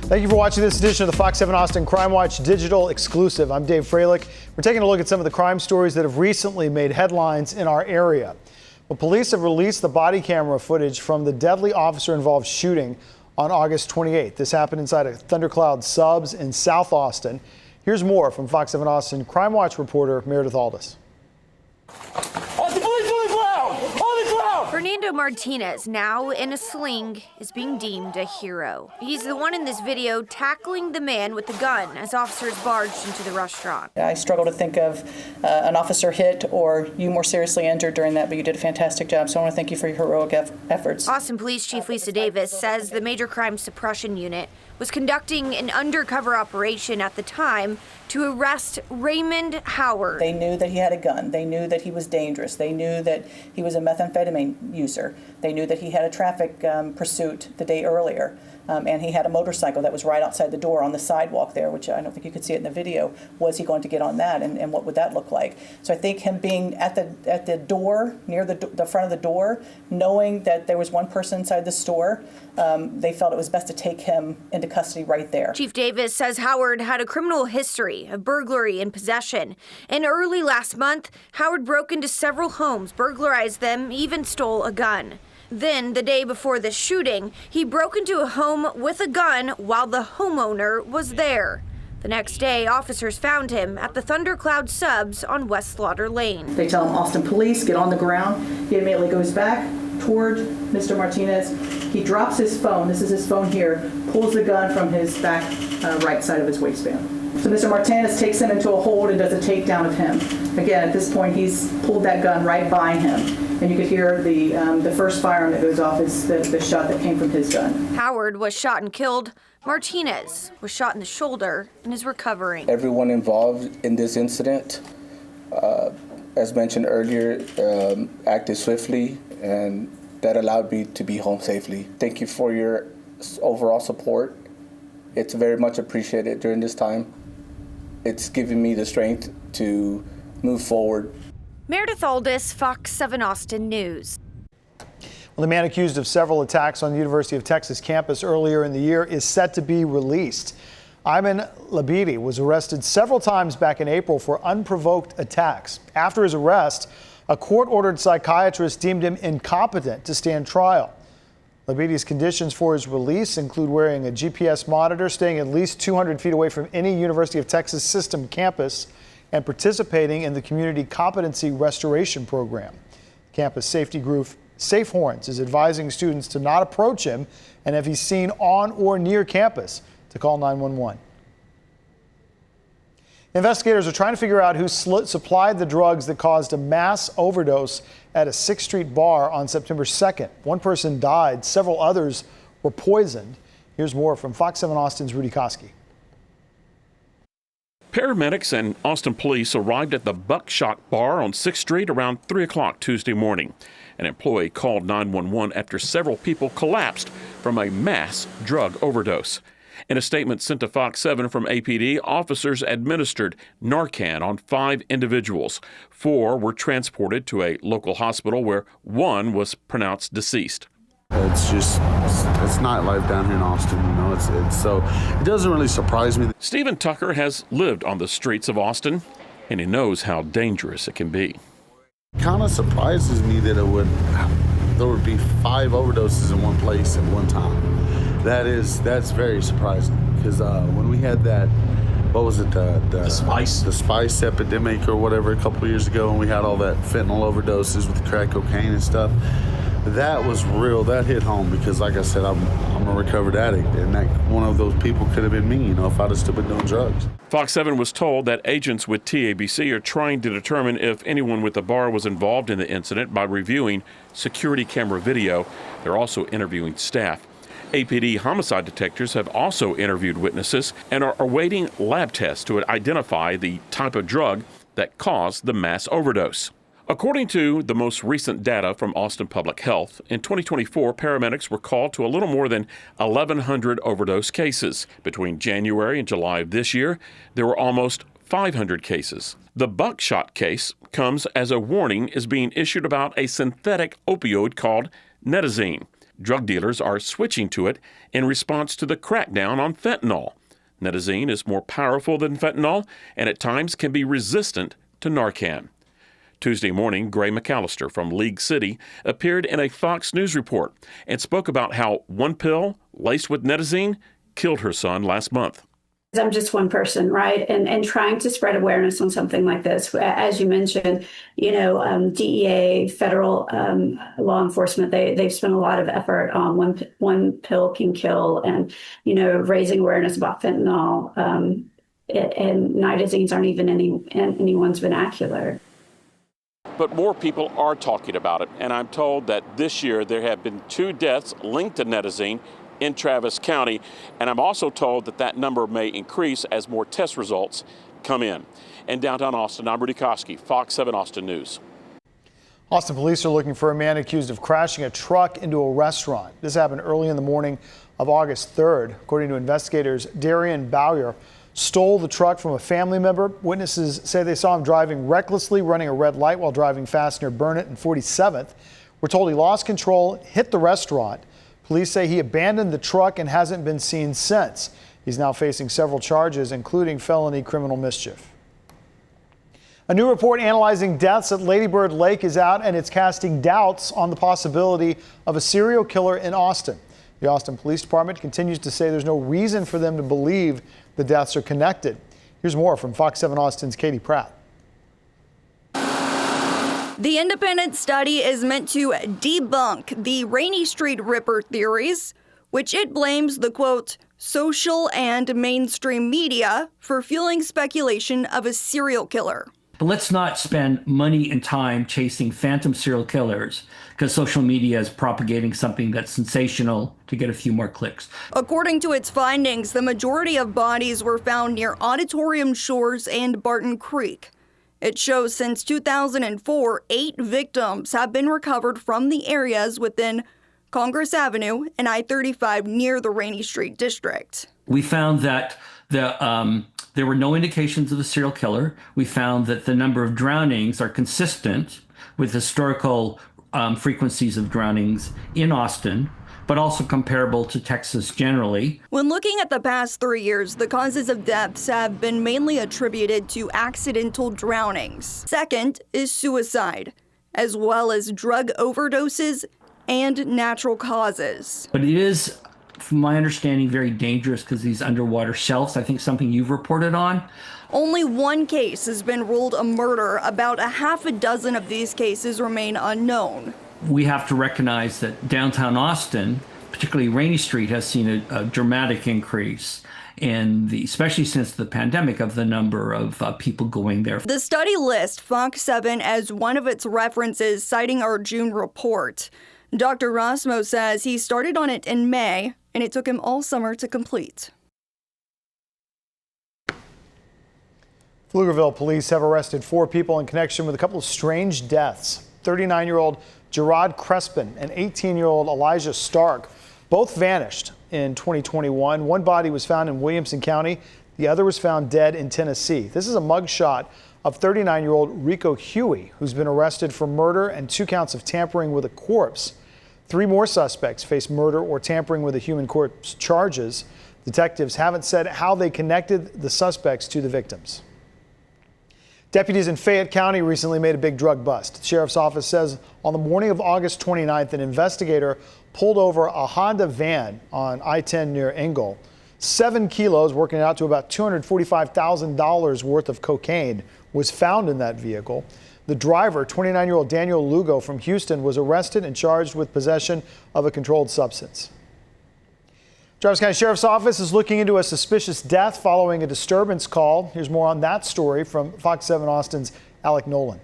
Thank you for watching this edition of the Fox 7 Austin Crime Watch Digital Exclusive. I'm Dave Froehlich. We're taking a look at some of the crime stories that have recently made headlines in our area. Well, police have released the body camera footage from the deadly officer-involved shooting on August 28th. This happened inside a Thundercloud Subs in South Austin. Here's more from Fox 7 Austin Crime Watch reporter Meredith Aldis. Fernando Martinez, now in a sling, is being deemed a hero. He's the one in this video tackling the man with the gun as officers barged into the restaurant. I struggle to think of an officer hit or you more seriously injured during that, but you did a fantastic job, so I want to thank you for your heroic efforts. Austin Police Chief Lisa Davis says the Major Crime Suppression Unit was conducting an undercover operation at the time to arrest Raymond Howard. They knew that he had a gun. They knew that he was dangerous. They knew that he was a methamphetamine user. They knew that he had a traffic pursuit the day earlier. And he had a motorcycle that was right outside the door on the sidewalk there, which I don't think you could see it in the video. Was he going to get on that, and what would that look like? So I think him being at the door, near the front of the door, knowing that there was one person inside the store, they felt it was best to take him into custody right there. Chief Davis says Howard had a criminal history of burglary and possession. And early last month, Howard broke into several homes, burglarized them, even stole a gun. Then, the day before the shooting, he broke into a home with a gun while the homeowner was there. The next day, officers found him at the Thundercloud Subs on West Slaughter Lane. They tell him, Austin Police, get on the ground. He immediately goes back toward Mr. Martinez. He drops his phone, this is his phone here, pulls the gun from his back right side of his waistband. So Mr. Martinez takes him into a hold and does a takedown of him. Again, at this point, he's pulled that gun right by him. And you could hear the first firearm that goes off is the shot that came from his gun. Howard was shot and killed. Martinez was shot in the shoulder and is recovering. Everyone involved in this incident, as mentioned earlier, acted swiftly, and that allowed me to be home safely. Thank you for your overall support. It's very much appreciated during this time. It's given me the strength to move forward. Meredith Aldis, Fox 7 Austin News. Well, the man accused of several attacks on the University of Texas campus earlier in the year is set to be released. Ayman Labidi was arrested several times back in April for unprovoked attacks. After his arrest, a court-ordered psychiatrist deemed him incompetent to stand trial. Labidi's conditions for his release include wearing a GPS monitor, staying at least 200 feet away from any University of Texas system campus, and participating in the Community Competency Restoration Program. Campus safety group Safe Horns is advising students to not approach him, and if he's seen on or near campus, to call 911. Investigators are trying to figure out who supplied the drugs that caused a mass overdose at a 6th Street bar on September 2nd. One person died, several others were poisoned. Here's more from Fox 7 Austin's Rudy Koski. Paramedics and Austin police arrived at the Buckshot Bar on 6th Street around 3 o'clock Tuesday morning. An employee called 911 after several people collapsed from a mass drug overdose. In a statement sent to Fox 7 from APD, officers administered Narcan on 5 individuals. 4 were transported to a local hospital where 1 was pronounced deceased. It's nightlife down here in Austin, you know, it's so it doesn't really surprise me. Stephen Tucker has lived on the streets of Austin, and he knows how dangerous it can be. It kind of surprises me that there would be 5 overdoses in one place at one time. That's very surprising, because when we had that, what was it, the spice epidemic or whatever a couple of years ago, and we had all that fentanyl overdoses with crack cocaine and stuff, that was real. That hit home, because like I said, I'm a recovered addict, and that one of those people could have been me, you know, if I'd have still been doing drugs. Fox 7 was told that agents with TABC are trying to determine if anyone with the bar was involved in the incident by reviewing security camera video. They're also interviewing staff. APD homicide detectives have also interviewed witnesses and are awaiting lab tests to identify the type of drug that caused the mass overdose. According to the most recent data from Austin Public Health, in 2024, paramedics were called to a little more than 1,100 overdose cases. Between January and July of this year, there were almost 500 cases. The Buckshot case comes as a warning is being issued about a synthetic opioid called Netazine. Drug dealers are switching to it in response to the crackdown on fentanyl. Netazine is more powerful than fentanyl and at times can be resistant to Narcan. Tuesday morning, Gray McAllister from League City appeared in a Fox News report and spoke about how one pill laced with Netazine killed her son last month. I'm just one person, right? And trying to spread awareness on something like this. As you mentioned, DEA, federal law enforcement, they've spent a lot of effort on one pill can kill and, raising awareness about fentanyl. And nitazines aren't even in anyone's vernacular. But more people are talking about it, and I'm told that this year there have been 2 deaths linked to Netazine in Travis County, and I'm also told that that number may increase as more test results come in. In downtown Austin, I'm Rudy Koski, Fox 7 Austin News. Austin police are looking for a man accused of crashing a truck into a restaurant. This happened early in the morning of August 3rd. According to investigators, Darian Bowyer stole the truck from a family member. Witnesses say they saw him driving recklessly, running a red light while driving fast near Burnett and 47th. We're told he lost control, hit the restaurant. Police say he abandoned the truck and hasn't been seen since. He's now facing several charges, including felony criminal mischief. A new report analyzing deaths at Lady Bird Lake is out, and it's casting doubts on the possibility of a serial killer in Austin. The Austin Police Department continues to say there's no reason for them to believe the deaths are connected. Here's more from Fox 7 Austin's Katie Pratt. The independent study is meant to debunk the Rainey Street Ripper theories, which it blames the, quote, social and mainstream media for fueling speculation of a serial killer. But let's not spend money and time chasing phantom serial killers because social media is propagating something that's sensational to get a few more clicks. According to its findings, the majority of bodies were found near Auditorium Shores and Barton Creek. It shows since 2004, 8 victims have been recovered from the areas within Congress Avenue and I-35 near the Rainey Street district. We found that there were no indications of a serial killer. We found that the number of drownings are consistent with historical frequencies of drownings in Austin, but also comparable to Texas generally. When looking at the past 3 years, the causes of deaths have been mainly attributed to accidental drownings. Second is suicide, as well as drug overdoses and natural causes. But it is, from my understanding, very dangerous because these underwater shelves, I think something you've reported on. Only 1 case has been ruled a murder. About a half a dozen of these cases remain unknown. We have to recognize that downtown Austin, particularly Rainey Street, has seen a dramatic increase in especially since the pandemic, of the number of people going there. The study lists Fox 7 as one of its references, citing our June report. Dr. Rosmo says he started on it in May, and it took him all summer to complete. Pflugerville police have arrested 4 people in connection with a couple of strange deaths. 39-year-old Gerard Crespin and 18-year-old Elijah Stark both vanished in 2021. One body was found in Williamson County. The other was found dead in Tennessee. This is a mugshot of 39-year-old Rico Huey, who's been arrested for murder and 2 counts of tampering with a corpse. 3 more suspects face murder or tampering with a human corpse charges. Detectives haven't said how they connected the suspects to the victims. Deputies in Fayette County recently made a big drug bust. The sheriff's office says on the morning of August 29th, an investigator pulled over a Honda van on I-10 near Engle. 7 kilos, working out to about $245,000 worth of cocaine, was found in that vehicle. The driver, 29-year-old Daniel Lugo from Houston, was arrested and charged with possession of a controlled substance. Travis County Sheriff's Office is looking into a suspicious death following a disturbance call. Here's more on that story from Fox 7 Austin's Alec Nolan.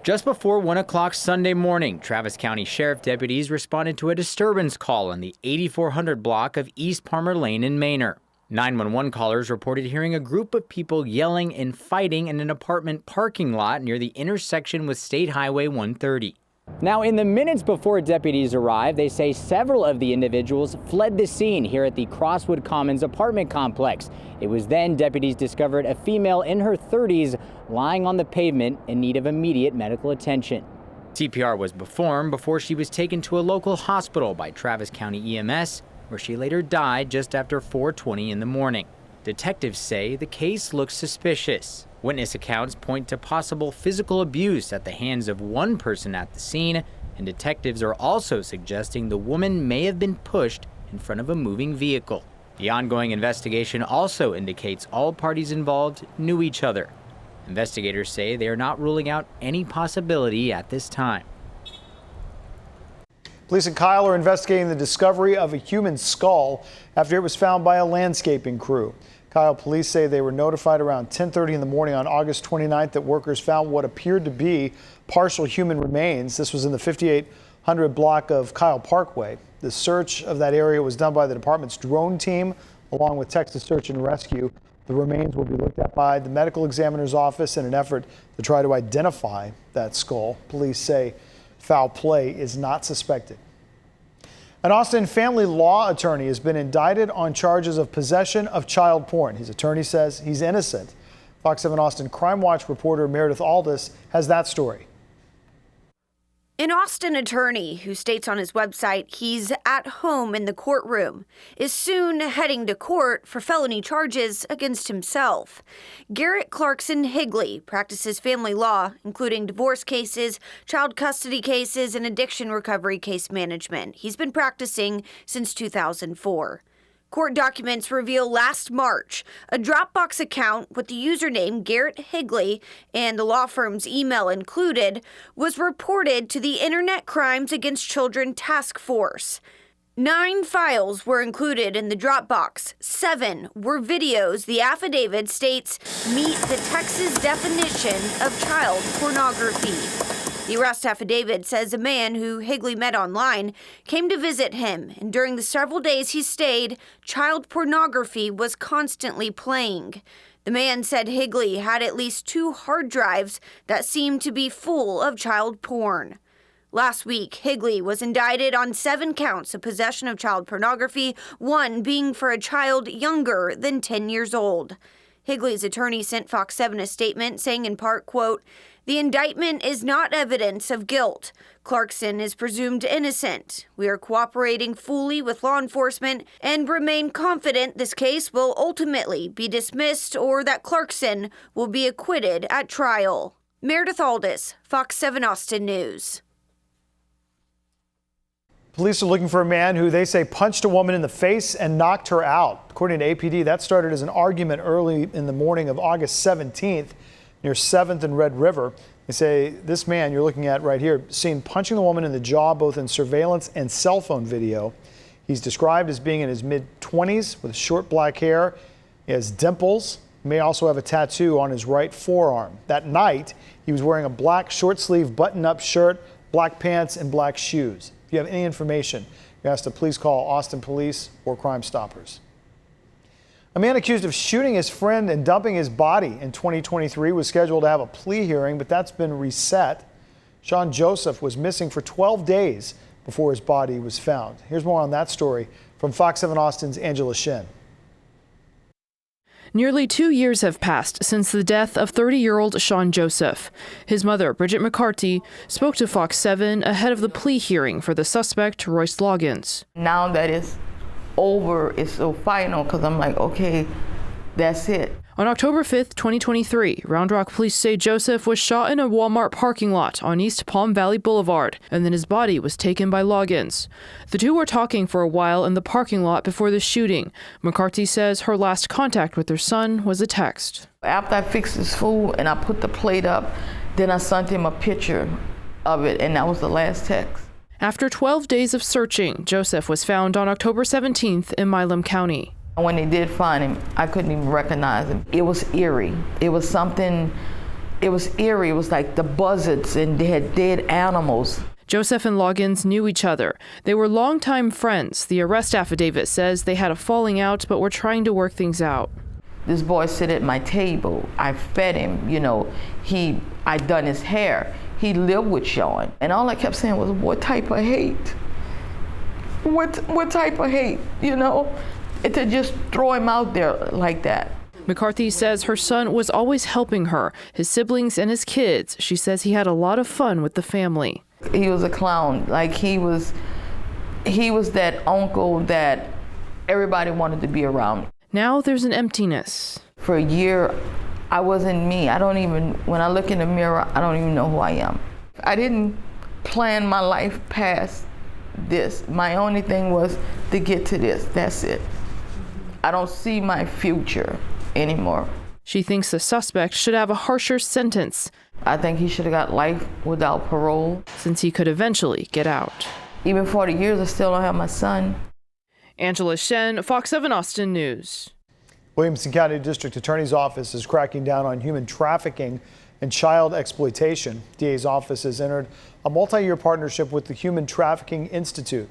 Just before 1 o'clock Sunday morning, Travis County Sheriff deputies responded to a disturbance call on the 8400 block of East Palmer Lane in Manor. 911 callers reported hearing a group of people yelling and fighting in an apartment parking lot near the intersection with State Highway 130. Now, in the minutes before deputies arrived, they say several of the individuals fled the scene here at the Crosswood Commons apartment complex. It was then deputies discovered a female in her 30s lying on the pavement in need of immediate medical attention. CPR was performed before she was taken to a local hospital by Travis County EMS, where she later died just after 4:20 in the morning. Detectives say the case looks suspicious. Witness accounts point to possible physical abuse at the hands of one person at the scene, and detectives are also suggesting the woman may have been pushed in front of a moving vehicle. The ongoing investigation also indicates all parties involved knew each other. Investigators say they are not ruling out any possibility at this time. Police in Kyle are investigating the discovery of a human skull after it was found by a landscaping crew. Kyle police say they were notified around 10:30 in the morning on August 29th that workers found what appeared to be partial human remains. This was in the 5800 block of Kyle Parkway. The search of that area was done by the department's drone team along with Texas Search and Rescue. The remains will be looked at by the medical examiner's office in an effort to try to identify that skull. Police say foul play is not suspected. An Austin family law attorney has been indicted on charges of possession of child porn. His attorney says he's innocent. Fox 7 Austin CrimeWatch reporter Meredith Aldis has that story. An Austin attorney who states on his website he's at home in the courtroom is soon heading to court for felony charges against himself. Garrett Clarkson Higley practices family law, including divorce cases, child custody cases, and addiction recovery case management. He's been practicing since 2004. Court documents reveal last March a Dropbox account with the username Garrett Higley and the law firm's email included was reported to the Internet Crimes Against Children Task Force. 9 files were included in the Dropbox. 7 were videos the affidavit states meet the Texas definition of child pornography. The arrest affidavit says a man who Higley met online came to visit him, and during the several days he stayed, child pornography was constantly playing. The man said Higley had at least 2 hard drives that seemed to be full of child porn. Last week, Higley was indicted on 7 counts of possession of child pornography, 1 being for a child younger than 10 years old. Higley's attorney sent Fox 7 a statement saying in part, quote, "The indictment is not evidence of guilt. Clarkson is presumed innocent. We are cooperating fully with law enforcement and remain confident this case will ultimately be dismissed or that Clarkson will be acquitted at trial." Meredith Aldis, Fox 7 Austin News. Police are looking for a man who they say punched a woman in the face and knocked her out. According to APD, that started as an argument early in the morning of August 17th near 7th and Red River. They say this man you're looking at right here, seen punching the woman in the jaw both in surveillance and cell phone video. He's described as being in his mid-20s with short black hair. He has dimples. He may also have a tattoo on his right forearm. That night, he was wearing a black short-sleeve button-up shirt, black pants, and black shoes. If you have any information, you're asked to please call Austin Police or Crime Stoppers. A man accused of shooting his friend and dumping his body in 2023 was scheduled to have a plea hearing, but that's been reset. Sean Joseph was missing for 12 days before his body was found. Here's more on that story from Fox 7 Austin's Angela Shin. Nearly 2 years have passed since the death of 30-year-old Sean Joseph. His mother, Bridget McCarthy, spoke to Fox 7 ahead of the plea hearing for the suspect, Royce Loggins. Now that it's over, it's so final because I'm like, okay, that's it. On October 5th, 2023, Round Rock police say Joseph was shot in a Walmart parking lot on East Palm Valley Boulevard, and then his body was taken by Loggins. The two were talking for a while in the parking lot before the shooting. McCarthy says her last contact with her son was a text. After I fixed his food and I put the plate up, then I sent him a picture of it, and that was the last text. After 12 days of searching, Joseph was found on October 17th in Milam County. When they did find him, I couldn't even recognize him. It was eerie. It was something, it was eerie. It was like the buzzards, and they had dead animals. Joseph and Loggins knew each other. They were longtime friends. The arrest affidavit says they had a falling out, but were trying to work things out. This boy sit at my table. I fed him, you know. I done his hair. He lived with Sean. And all I kept saying was, what type of hate? What type of hate, you know? To just throw him out there like that. McCarthy says her son was always helping her, his siblings and his kids. She says he had a lot of fun with the family. He was a clown. Like he was that uncle that everybody wanted to be around. Now there's an emptiness. For a year, I wasn't me. When I look in the mirror, I don't even know who I am. I didn't plan my life past this. My only thing was to get to this. That's it. I don't see my future anymore. She thinks the suspect should have a harsher sentence. I think he should have got life without parole. Since he could eventually get out. Even 40 years, I still don't have my son. Angela Shen, Fox 7 Austin News. Williamson County District Attorney's Office is cracking down on human trafficking and child exploitation. DA's office has entered a multi-year partnership with the Human Trafficking Institute.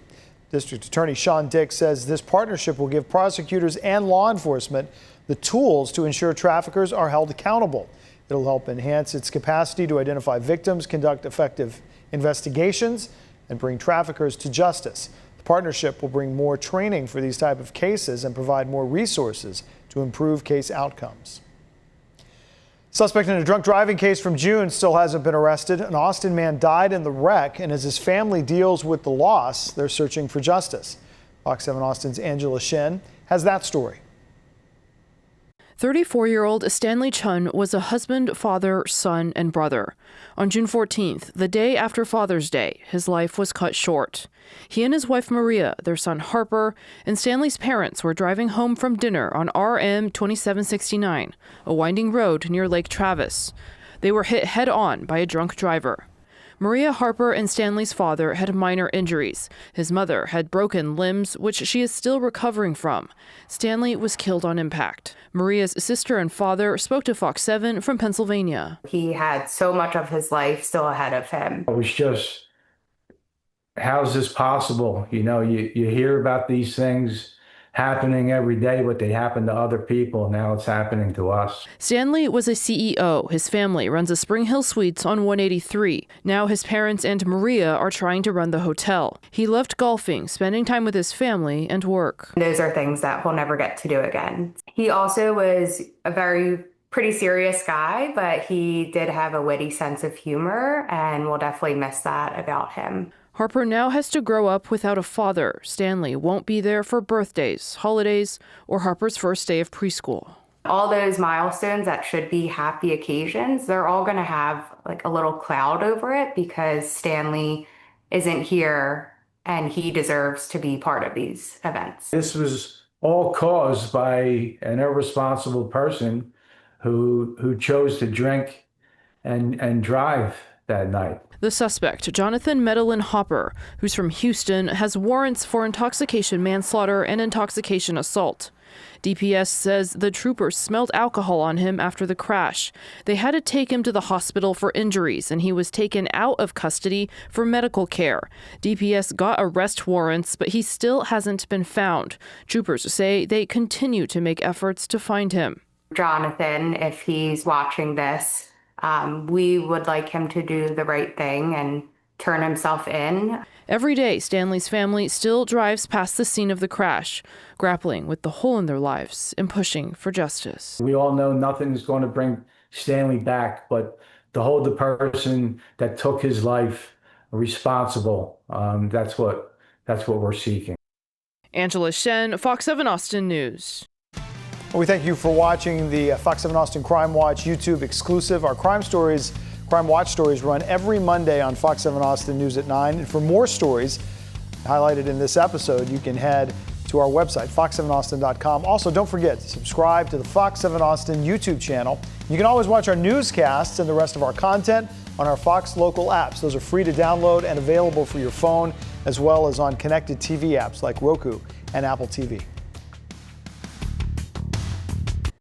District Attorney Sean Dick says this partnership will give prosecutors and law enforcement the tools to ensure traffickers are held accountable. It'll help enhance its capacity to identify victims, conduct effective investigations, and bring traffickers to justice. The partnership will bring more training for these type of cases and provide more resources to improve case outcomes. Suspect in a drunk driving case from June still hasn't been arrested. An Austin man died in the wreck, and as his family deals with the loss, they're searching for justice. Fox 7 Austin's Angela Shen has that story. 34-year-old Stanley Chun was a husband, father, son, and brother. On June 14th, the day after Father's Day, his life was cut short. He and his wife Maria, their son Harper, and Stanley's parents were driving home from dinner on RM 2769, a winding road near Lake Travis. They were hit head-on by a drunk driver. Maria, Harper, and Stanley's father had minor injuries. His mother had broken limbs, which she is still recovering from. Stanley was killed on impact. Maria's sister and father spoke to Fox 7 from Pennsylvania. He had so much of his life still ahead of him. It was just, how's this possible? You know, you hear about these things happening every day, but they happen to other people. Now it's happening to us. Stanley was a CEO. His family runs a Spring Hill Suites on 183. Now his parents and Maria are trying to run the hotel. He loved golfing, spending time with his family and work. Those are things that we'll never get to do again. He also was a pretty serious guy, but he did have a witty sense of humor, and we'll definitely miss that about him. Harper now has to grow up without a father. Stanley won't be there for birthdays, holidays, or Harper's first day of preschool. All those milestones that should be happy occasions, they're all going to have like a little cloud over it because Stanley isn't here and he deserves to be part of these events. This was all caused by an irresponsible person who chose to drink and drive that night. The suspect, Jonathan Medellin Hopper, who's from Houston, has warrants for intoxication manslaughter and intoxication assault. DPS says the troopers smelled alcohol on him after the crash. They had to take him to the hospital for injuries, and he was taken out of custody for medical care. DPS got arrest warrants, but he still hasn't been found. Troopers say they continue to make efforts to find him. Jonathan, if he's watching this, we would like him to do the right thing and turn himself in. Every day, Stanley's family still drives past the scene of the crash, grappling with the hole in their lives and pushing for justice. We all know nothing is going to bring Stanley back, but to hold the person that took his life responsible, that's what we're seeking. Angela Shen, Fox 7 Austin News. We thank you for watching the Fox 7 Austin Crime Watch YouTube exclusive. Our Crime Watch stories run every Monday on Fox 7 Austin News at 9. And for more stories highlighted in this episode, you can head to our website, fox7austin.com. Also, don't forget to subscribe to the Fox 7 Austin YouTube channel. You can always watch our newscasts and the rest of our content on our Fox local apps. Those are free to download and available for your phone, as well as on connected TV apps like Roku and Apple TV.